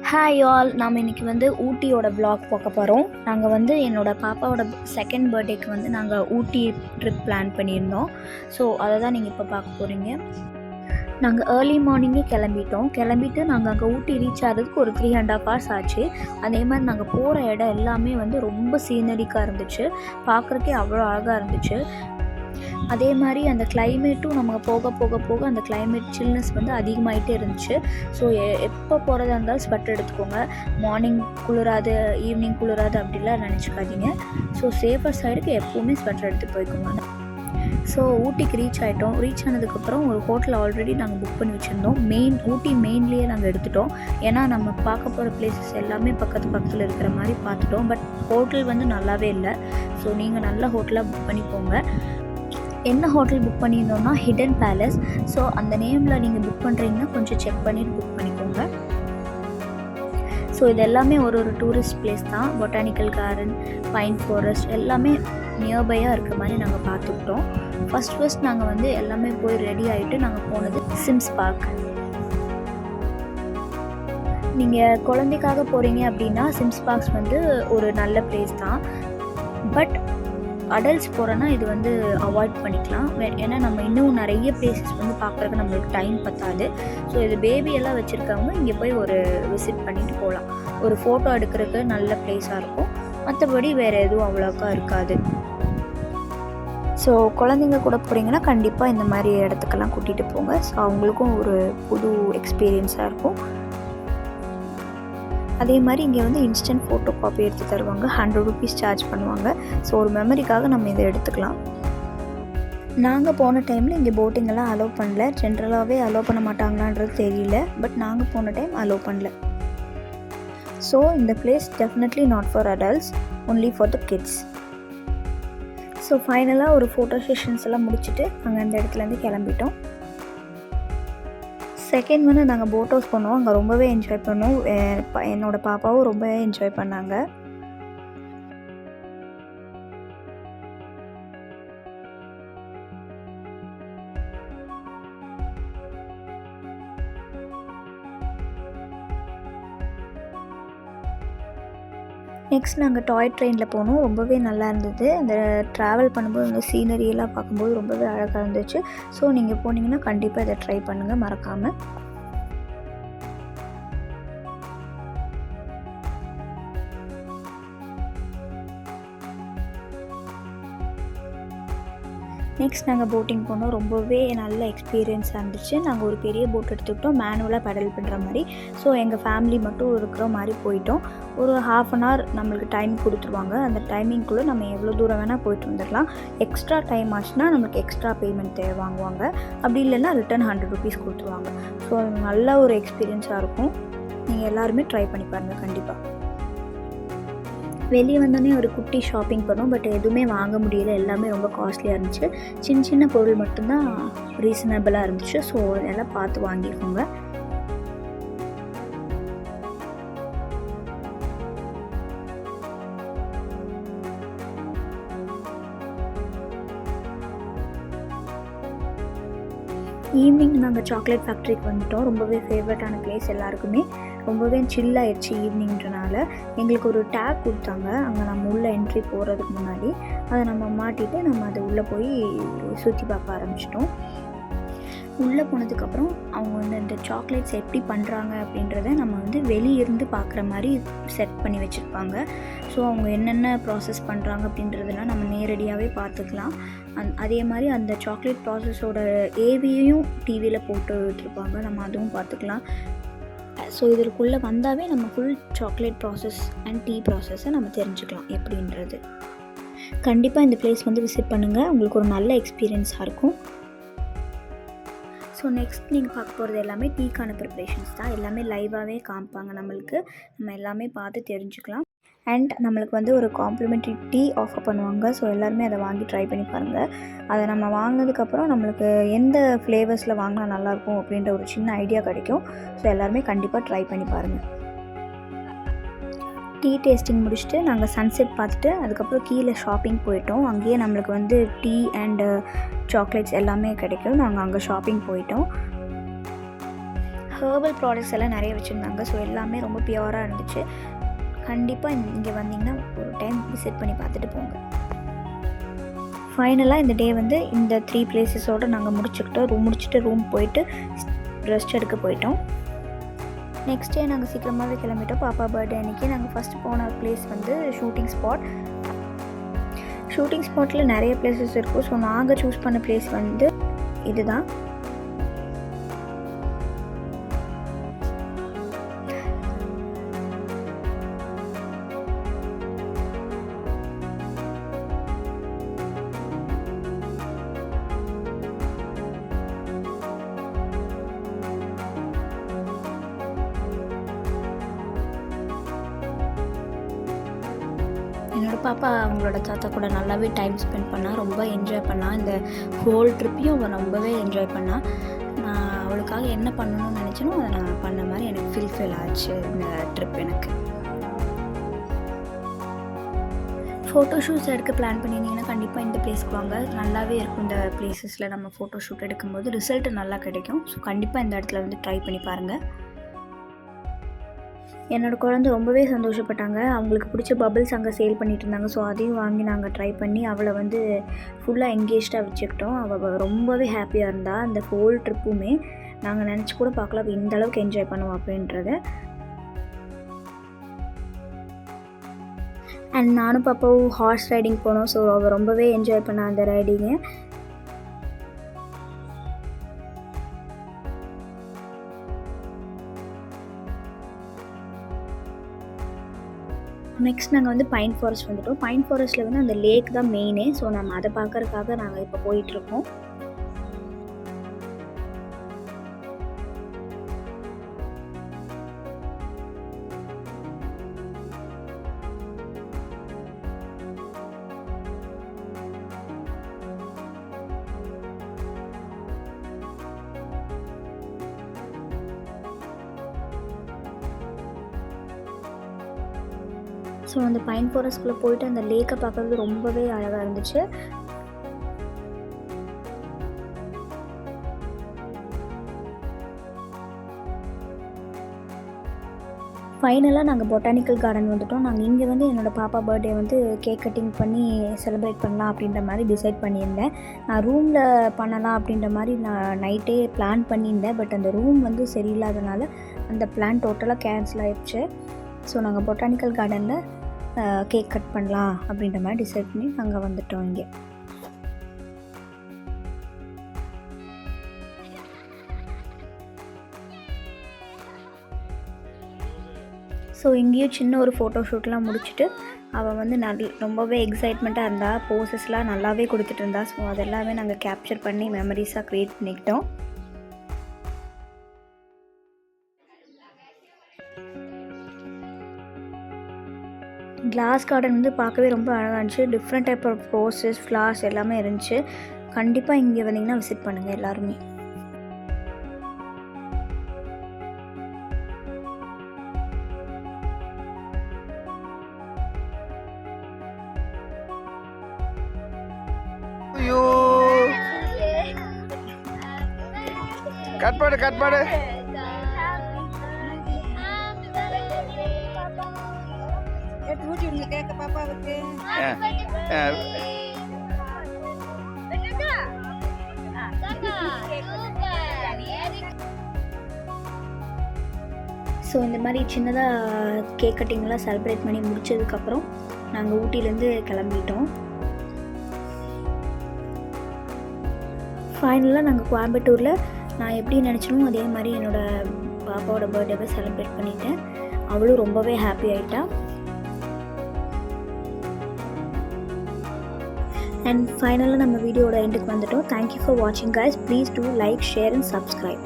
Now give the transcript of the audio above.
Hi all, நாம் இன்றைக்கி வந்து ஊட்டியோட vlog பார்க்க போகிறோம். நாங்கள் வந்து என்னோடய பாப்பாவோட செகண்ட் பர்த்டேக்கு வந்து நாங்கள் ஊட்டி ட்ரிப் பிளான் பண்ணியிருந்தோம். ஸோ அதை தான் நீங்கள் இப்போ பார்க்க போகிறீங்க. நாங்கள் ஏர்லி மார்னிங்கே கிளம்பிட்டு நாங்கள் அங்கே ஊட்டி ரீச் ஆகிறதுக்கு ஒரு 3.5 hours ஆச்சு. அதே மாதிரி நாங்கள் போகிற இடம் எல்லாமே வந்து ரொம்ப சீனரிக்காக இருந்துச்சு. பார்க்குறக்கே அவ்வளோ அழகாக இருந்துச்சு. அதே மாதிரி அந்த கிளைமேட்டும் நம்ம போக போக போக அந்த கிளைமேட் சில்னஸ் வந்து அதிகமாகிட்டே இருந்துச்சு. ஸோ எப்போ போகிறதா இருந்தாலும் ஸ்வெட்டர் எடுத்துக்கோங்க. மார்னிங் குளிராது, ஈவினிங் குளிராது அப்படிலாம் நினச்சிக்காதீங்க. ஸோ சேஃபர் சைடுக்கு எப்போவுமே ஸ்வெட்டர் எடுத்து போய்க்கோங்க. ஸோ ஊட்டிக்கு ரீச் ஆனதுக்கப்புறம் ஒரு ஹோட்டல் ஆல்ரெடி நாங்கள் புக் பண்ணி வச்சுருந்தோம். ஊட்டி மெயின்லேயே நாங்கள் எடுத்துட்டோம். ஏன்னா நம்ம பார்க்க போகிற பிளேசஸ் எல்லாமே பக்கத்தில் இருக்கிற மாதிரி பார்த்துட்டோம். பட் ஹோட்டல் வந்து நல்லாவே இல்லை. ஸோ நீங்கள் நல்ல ஹோட்டலாக புக் பண்ணி போங்க. என்ன ஹோட்டல் புக் பண்ணியிருந்தோம்னா ஹிடன் பேலஸ். ஸோ அந்த நேமில் நீங்கள் புக் பண்ணுறீங்கன்னா கொஞ்சம் செக் பண்ணிவிட்டு புக் பண்ணிக்கோங்க. ஸோ இது எல்லாமே ஒரு டூரிஸ்ட் பிளேஸ் தான். பொட்டானிக்கல் கார்டன், பைன் ஃபாரஸ்ட் எல்லாமே நியர்பையாக இருக்க மாதிரி நாங்கள் பார்த்துக்கிட்டோம். ஃபஸ்ட் நாங்கள் வந்து எல்லாமே போய் ரெடி ஆகிட்டு நாங்கள் போனது சிம்ஸ் பார்க். நீங்கள் குழந்தைக்காக போகிறீங்க அப்படின்னா சிம்ஸ் பார்க்ஸ் வந்து ஒரு நல்ல பிளேஸ் தான். பட் அடல்ட்ஸ் போகிறோன்னா இது வந்து அவாய்ட் பண்ணிக்கலாம். ஏன்னா நம்ம இன்னும் நிறைய பிளேசஸ் வந்து பார்க்குறதுக்கு நம்மளுக்கு டைம் பத்தாது. ஸோ இது பேபியெல்லாம் வச்சுருக்கவங்க இங்கே போய் ஒரு விசிட் பண்ணிட்டு போகலாம். ஒரு ஃபோட்டோ எடுக்கிறதுக்கு நல்ல பிளேஸாக இருக்கும். மற்றபடி வேறு எதுவும் அவ்வளோக்கா இருக்காது. ஸோ குழந்தைங்க கூட போகிறீங்கன்னா கண்டிப்பாக இந்த மாதிரி இடத்துக்கெல்லாம் கூட்டிகிட்டு போங்க. ஸோ அவங்களுக்கும் ஒரு புது எக்ஸ்பீரியன்ஸாக இருக்கும். அதே மாதிரி இங்கே வந்து இன்ஸ்டன்ட் ஃபோட்டோ காப்பி எடுத்து தருவாங்க. 100 rupees சார்ஜ் பண்ணுவாங்க. ஸோ ஒரு மெமரிக்காக நம்ம இதை எடுத்துக்கலாம். நாங்கள் போன டைமில் இங்கே போட்டிங்கெல்லாம் அலோவ் பண்ணல. ஜென்ரலாகவே அலோவ் பண்ண மாட்டாங்களான்றது தெரியல. பட் நாங்கள் போன டைம் அலோவ் பண்ணல. ஸோ இந்த place definitely not for adults, only for the kids. So ஃபைனலாக ஒரு ஃபோட்டோ செஷன்ஸ் எல்லாம் முடிச்சுட்டு நாங்கள் அந்த இடத்துலேருந்து கிளம்பிட்டோம். செகண்ட் வந்து நாங்கள் போட் ஹவுஸ் போனோம். அங்கே ரொம்பவே என்ஜாய் பண்ணோம். என்னோடய பாப்பாவும் ரொம்பவே என்ஜாய் பண்ணாங்க. நெக்ஸ்ட் நாங்கள் டாய் ட்ரெயினில் போனோம். ரொம்பவே நல்லா இருந்தது. அந்த ட்ராவல் பண்ணும்போது அந்த சீனரியெல்லாம் பார்க்கும்போது ரொம்பவே அழகாக இருந்துச்சு. ஸோ நீங்கள் போனீங்கன்னா கண்டிப்பாக இதை ட்ரை பண்ணுங்கள் மறக்காமல். நெக்ஸ்ட் நாங்கள் போட்டிங் போனோம். ரொம்பவே நல்ல எக்ஸ்பீரியன்ஸாக இருந்துச்சு. நாங்கள் ஒரு பெரிய போட் எடுத்துக்கிட்டோம், மேனுவலாக பெடல் பண்ணுற மாதிரி. ஸோ எங்கள் ஃபேமிலி மட்டும் இருக்கிற மாதிரி போயிட்டோம். ஒரு 1/2 hour நம்மளுக்கு டைம் கொடுத்துருவாங்க. அந்த டைமிங்குள்ளே நம்ம எவ்வளோ தூரம் வேணால் போயிட்டு வந்துடலாம். எக்ஸ்ட்ரா டைம் ஆச்சுன்னா நம்மளுக்கு எக்ஸ்ட்ரா பேமெண்ட் வாங்குவாங்க. அப்படி இல்லைன்னா ரிட்டன் 100 rupees கொடுத்துருவாங்க. ஸோ நல்ல ஒரு எக்ஸ்பீரியன்ஸாக இருக்கும். நீங்கள் எல்லாருமே ட்ரை பண்ணி பாருங்கள் கண்டிப்பாக. வெளியே வந்தோடனே ஒரு குட்டி ஷாப்பிங் பண்ணோம். பட் எதுவுமே வாங்க முடியல. எல்லாமே ரொம்ப காஸ்ட்லியாக இருந்துச்சு. சின்ன பொருள் மட்டும்தான் ரீசனபிளாக இருந்துச்சு. ஸோ அதெல்லாம் பார்த்து வாங்கிக்கோங்க. ஈவினிங் நாங்கள் சாக்லேட் ஃபேக்ட்ரிக்கு வந்துவிட்டோம். ரொம்பவே ஃபேவரட்டான பிளேஸ் எல்லாருக்குமே. ரொம்பவே சில்லாகிடுச்சு ஈவினிங்கிறனால. எங்களுக்கு ஒரு டேக் கொடுத்தாங்க. அங்கே நம்ம உள்ளே என்ட்ரி போகிறதுக்கு முன்னாடி அதை நம்ம மாட்டிட்டு நம்ம அதை உள்ளே போய் சுற்றி பார்க்க ஆரம்பிச்சிட்டோம். உள்ளே போனதுக்கப்புறம் அவங்க வந்து இந்த சாக்லேட்ஸ் எப்படி பண்ணுறாங்க அப்படின்றத நம்ம வந்து வெளியிருந்து பார்க்குற மாதிரி செட் பண்ணி வச்சுருப்பாங்க. ஸோ அவங்க என்னென்ன ப்ராசஸ் பண்ணுறாங்க அப்படின்றதெல்லாம் நம்ம நேரடியாகவே பார்த்துக்கலாம். அதே மாதிரி அந்த சாக்லேட் ப்ராசஸோட ஏவியையும் டிவியில் போட்டு விட்டுருப்பாங்க. நம்ம அதுவும் பார்த்துக்கலாம். ஸோ இதற்குள்ளே வந்தாவே நம்ம full chocolate process and tea ப்ராசஸை நம்ம தெரிஞ்சுக்கலாம் எப்படின்றது. கண்டிப்பாக இந்த பிளேஸ் வந்து விசிட் பண்ணுங்கள். உங்களுக்கு ஒரு நல்ல எக்ஸ்பீரியன்ஸாக இருக்கும். ஸோ நெக்ஸ்ட் நீங்கள் பார்க்க போகிறது எல்லாமே டீக்கான ப்ரிப்ரேஷன்ஸ் தான். எல்லாமே லைவாகவே காமிப்பாங்க நம்மளுக்கு. நம்ம எல்லாமே பார்த்து தெரிஞ்சுக்கலாம். அண்ட் நம்மளுக்கு வந்து ஒரு காம்ப்ளிமெண்ட்ரி டீ ஆஃபர் பண்ணுவாங்க. ஸோ எல்லாருமே அதை வாங்கி ட்ரை பண்ணி பாருங்கள். அதை நம்ம வாங்கினதுக்கப்புறம் நம்மளுக்கு எந்த ஃப்ளேவர்ஸில் வாங்கினா நல்லாயிருக்கும் அப்படின்ற ஒரு சின்ன ஐடியா கிடைக்கும். ஸோ எல்லாருமே கண்டிப்பாக ட்ரை பண்ணி பாருங்கள். டீ டேஸ்டிங் முடிச்சுட்டு நாங்கள் சன்செட் பார்த்துட்டு அதுக்கப்புறம் கீழே ஷாப்பிங் போயிட்டோம். அங்கேயே நம்மளுக்கு வந்து டீ அண்டு சாக்லேட்ஸ் எல்லாமே கிடைக்கும். நாங்கள் அங்கே ஷாப்பிங் போயிட்டோம். ஹெர்பல் ப்ராடக்ட்ஸ் எல்லாம் நிறைய வச்சுருந்தாங்க. ஸோ எல்லாமே ரொம்ப பியூராக இருந்துச்சு. கண்டிப்பாக இங்கே வந்தீங்கன்னா ஒரு டைம் விசிட் பண்ணி பார்த்துட்டு போங்க. ஃபைனலாக இந்த டே வந்து இந்த 3 பிளேசஸோடு நாங்கள் முடிச்சுட்டு ரூம் போயிட்டு ரெஸ்ட் எடுக்க போயிட்டோம். நெக்ஸ்ட் டே நாங்கள் சீக்கிரமாகவே கிளம்பிட்டோம். பாப்பா பர்த்டே அன்றைக்கி நாங்கள் ஃபஸ்ட்டு போன பிளேஸ் வந்து ஷூட்டிங் ஸ்பாட்டில் நிறைய பிளேசஸ் இருக்கும். ஸோ நாங்கள் சூஸ் பண்ண பிளேஸ் வந்து இதுதான். என்னோடய பாப்பா அவங்களோட தாத்தா கூட நல்லாவே டைம் ஸ்பெண்ட் பண்ணால், ரொம்ப என்ஜாய் பண்ணால். இந்த ஹோல் ட்ரிப்பையும் அவள் ரொம்பவே என்ஜாய் பண்ணால். நான் அவளுக்காக என்ன பண்ணணும்னு நினச்சேனோ அதை நான் பண்ண மாதிரி எனக்கு ஃபீல் ஆச்சு இந்த ட்ரிப். எனக்கு ஃபோட்டோ ஷூட்ஸ் எடுக்க பிளான் பண்ணியிருந்தீங்கன்னா கண்டிப்பாக இந்த பிளேஸ்க்கு வாங்க. நல்லாவே இருக்கும். இந்த பிளேஸஸில் நம்ம ஃபோட்டோ ஷூட் எடுக்கும்போது ரிசல்ட்டு நல்லா கிடைக்கும். ஸோ கண்டிப்பாக இந்த இடத்துல வந்து ட்ரை பண்ணி பாருங்கள். என்னோடய குழந்தை ரொம்பவே சந்தோஷப்பட்டாங்க. அவங்களுக்கு பிடிச்ச பபிள்ஸ் அங்கே சேல் பண்ணிகிட்டு இருந்தாங்க. ஸோ அதையும் வாங்கி நாங்கள் ட்ரை பண்ணி அவளை வந்து ஃபுல்லாக எங்கேஜ்டாக வச்சுக்கிட்டோம். அவள் ரொம்பவே ஹாப்பியாக இருந்தாள். அந்த ஹோல் ட்ரிப்புமே நாங்கள் நினச்சி கூட பார்க்கல அவள் இந்த அளவுக்கு என்ஜாய் பண்ணுவோம் அப்படின்றத. அண்ட் நானும் பாப்பாவும் ஹார்ஸ் ரைடிங் போனோம். ஸோ அவள் ரொம்பவே என்ஜாய் பண்ணாள் அந்த ரைடிங்கை. நெக்ஸ்ட் நாங்கள் வந்து பைன் ஃபாரஸ்ட் வந்துவிட்டோம். பைன் ஃபாரஸ்ட்டில் வந்து அந்த லேக் தான் மெயினே. ஸோ நம்ம அதை பார்க்குறதுக்காக நாங்கள் இப்போ போயிட்டுருக்கோம். ஸோ அந்த பைன் ஃபாரஸ்ட்குள்ளே போயிட்டு அந்த லேக்கை பார்க்குறது ரொம்பவே அழகாக இருந்துச்சு. ஃபைனலாக நாங்கள் பொட்டானிக்கல் கார்டன் வந்துவிட்டோம். நாங்கள் இங்கே வந்து என்னோடய பாப்பா பர்த்டே வந்து கேக் கட்டிங் பண்ணி செலிப்ரேட் பண்ணலாம் அப்படின்ற மாதிரி டிசைட் பண்ணியிருந்தேன். நான் ரூமில் பண்ணலாம் அப்படின்ற மாதிரி நான் நைட்டே பிளான் பண்ணியிருந்தேன். பட் அந்த ரூம் வந்து சரியில்லாதனால அந்த பிளான் டோட்டலாக கேன்சல் ஆகிடுச்சு. ஸோ நாங்கள் பொட்டானிக்கல் கார்டனில் கேக் கட் பண்ணலாம் அப்படின்ற மாதிரி டிசைட் பண்ணி நாங்கள் வந்துட்டோம் இங்கே. ஸோ இங்கேயும் சின்ன ஒரு ஃபோட்டோ ஷூட்லாம் முடிச்சுட்டு அவள் வந்து ரொம்பவே எக்ஸைட்மெண்ட்டாக இருந்தாள். போசஸ்லாம் நல்லாவே கொடுத்துட்டு இருந்தா. ஸோ அதெல்லாமே நாங்கள் கேப்சர் பண்ணி மெமரிஸாக க்ரியேட் பண்ணிக்கிட்டோம். கிளாஸ் கார்டன் வந்து பார்க்கவே ரொம்ப அழகாக இருந்துச்சு. Different type of roses, flowers எல்லாமே இருந்துச்சு. கண்டிப்பாக இங்கே வந்தீங்கன்னா விசிட் பண்ணுங்கள் எல்லாருமே. கட் பாடு ஊட்டி விடுங்க கேட்க பாப்பாவுக்கு. ஸோ இந்த மாதிரி சின்னதாக கேக் கட்டிங்லாம் செலிப்ரேட் பண்ணி முடிச்சதுக்கப்புறம் நாங்கள் ஊட்டிலேருந்து கிளம்பிட்டோம். ஃபைனலாக நாங்கள் கோயம்புத்தூரில் நான் எப்படி நினச்சனோ அதே மாதிரி என்னோடய பாப்பாவோட பர்த்டேவை செலிப்ரேட் பண்ணிட்டேன். அவளும் ரொம்பவே ஹாப்பி ஆகிட்டா. அண்ட் ஃபைனலாக நம்ம வீடியோட எண்டுக்கு வந்துட்டோம். தேங்க்யூ ஃபார் வாட்சிங் guys. Please do like, share and subscribe.